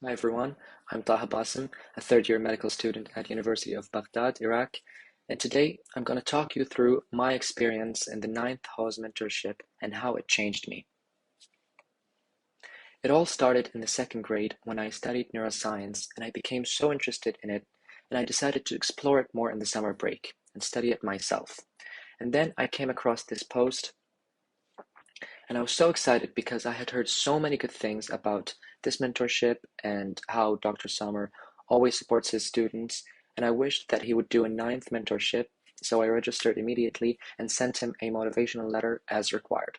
Hi everyone, I'm Taha Bassim, a third-year medical student at University of Baghdad, Iraq, and today I'm going to talk you through my experience in the 9th HOZ mentorship and how it changed me. It all started in the second grade when I studied neuroscience and I became so interested in it and I decided to explore it more in the summer break and study it myself. And then I came across this post and I was so excited because I had heard so many good things about this mentorship and how Dr. Summer always supports his students. And I wished that he would do a 9th mentorship, so I registered immediately and sent him a motivational letter as required.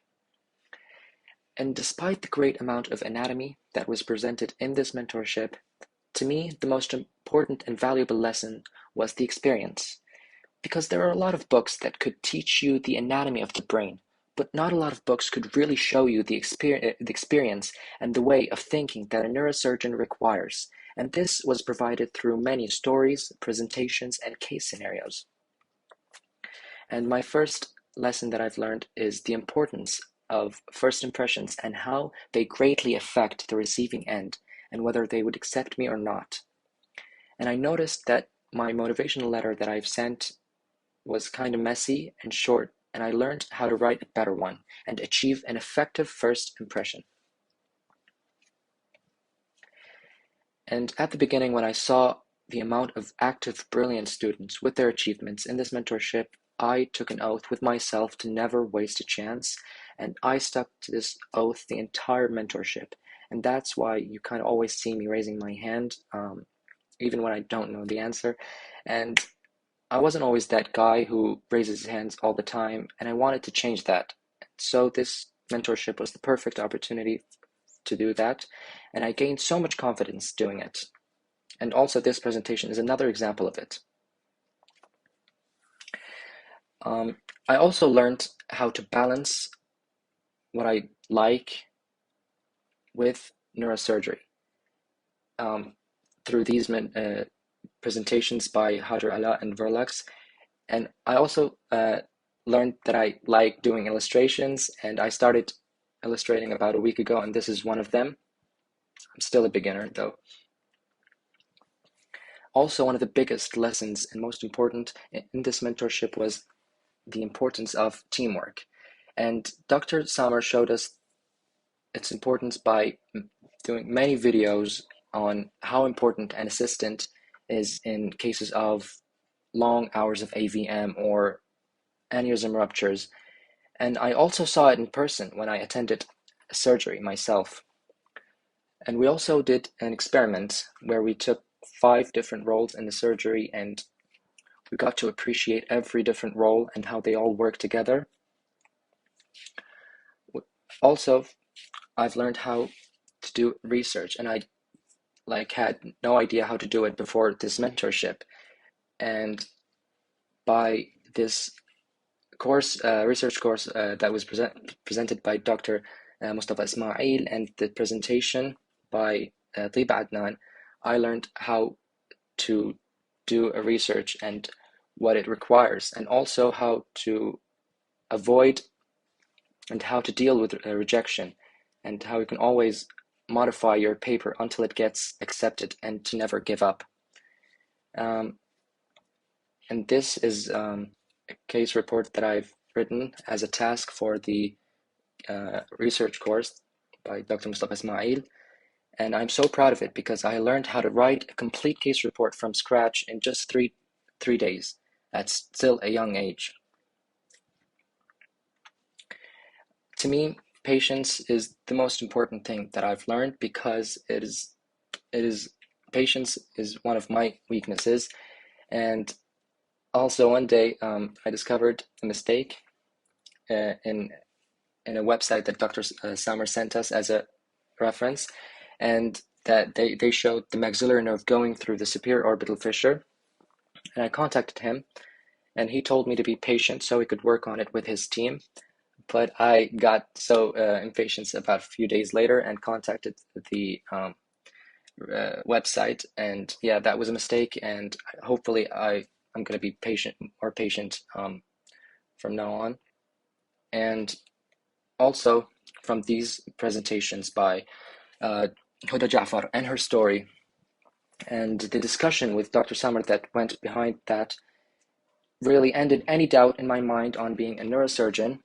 And despite the great amount of anatomy that was presented in this mentorship, to me, the most important and valuable lesson was the experience. Because there are a lot of books that could teach you the anatomy of the brain, but not a lot of books could really show you the experience and the way of thinking that a neurosurgeon requires. And this was provided through many stories, presentations, and case scenarios. And my first lesson that I've learned is the importance of first impressions and how they greatly affect the receiving end and whether they would accept me or not. And I noticed that my motivational letter that I've sent was kind of messy and short, and I learned how to write a better one and achieve an effective first impression. And at the beginning, when I saw the amount of active, brilliant students with their achievements in this mentorship, I took an oath with myself to never waste a chance, and I stuck to this oath the entire mentorship. And that's why you kind of always see me raising my hand, even when I don't know the answer. And I wasn't always that guy who raises his hands all the time, and I wanted to change that. So this mentorship was the perfect opportunity to do that, and I gained so much confidence doing it. And also this presentation is another example of it. I also learned how to balance what I like with neurosurgery through these presentations by Hajar Ala and Verlax. And I also learned that I like doing illustrations, and I started illustrating about a week ago, and this is one of them. I'm still a beginner though. Also, one of the biggest lessons and most important in this mentorship was the importance of teamwork. And Dr. Summer showed us its importance by doing many videos on how important an assistant is in cases of long hours of AVM or aneurysm ruptures. And I also saw it in person when I attended a surgery myself. And we also did an experiment where we took 5 different roles in the surgery and we got to appreciate every different role and how they all work together. Also, I've learned how to do research, and I had no idea how to do it before this mentorship. And by this course, research course that was presented by Dr. Mustafa Ismail and the presentation by Tayyib Adnan, I learned how to do a research and what it requires, and also how to avoid and how to deal with rejection, and how you can always modify your paper until it gets accepted and to never give up. And this is a case report that I've written as a task for the research course by Dr. Mustafa Ismail. And I'm so proud of it because I learned how to write a complete case report from scratch in just three days. That's still a young age. To me, patience is the most important thing that I've learned because patience is one of my weaknesses. And also one day I discovered a mistake in a website that Dr. Summer sent us as a reference, and that they showed the maxillary nerve going through the superior orbital fissure. And I contacted him, and he told me to be patient so he could work on it with his team. But I got so impatient about a few days later and contacted the website, and yeah, that was a mistake. And hopefully, I'm going to be more patient from now on. And also from these presentations by Huda Jafar and her story, and the discussion with Dr. Samar that went behind that really ended any doubt in my mind on being a neurosurgeon.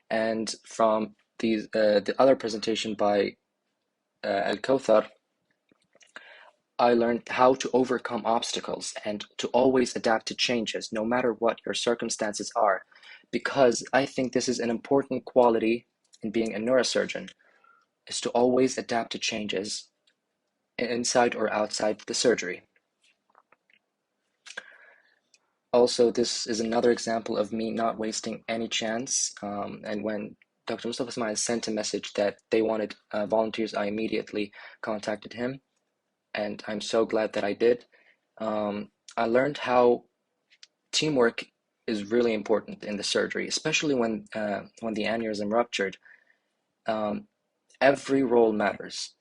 And from the other presentation by Al-Kawthar, I learned how to overcome obstacles and to always adapt to changes, no matter what your circumstances are, because I think this is an important quality in being a neurosurgeon, is to always adapt to changes inside or outside the surgery. Also, this is another example of me not wasting any chance, and when Dr. Mustafa Ismail sent a message that they wanted volunteers, I immediately contacted him, and I'm so glad that I did. I learned how teamwork is really important in the surgery, especially when the aneurysm ruptured. Every role matters,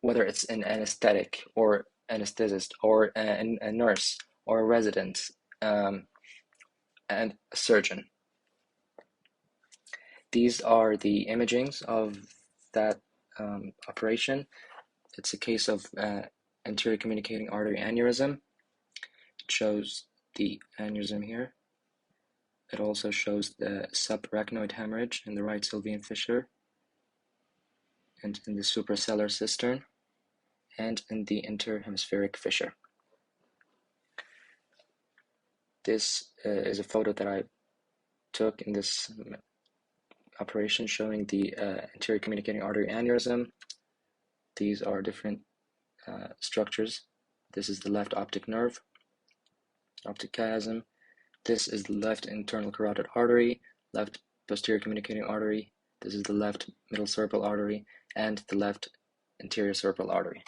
whether it's an anesthetic or anesthetist or a nurse or a resident and a surgeon. These are the imagings of that operation. It's a case of anterior communicating artery aneurysm. It shows the aneurysm here. It also shows the subarachnoid hemorrhage in the right sylvian fissure, and in the suprasellar cistern, and in the interhemispheric fissure. This is a photo that I took in this operation showing the anterior communicating artery aneurysm. These are different structures. This is the left optic nerve, optic chiasm. This is the left internal carotid artery, left posterior communicating artery. This is the left middle cerebral artery and the left anterior cerebral artery.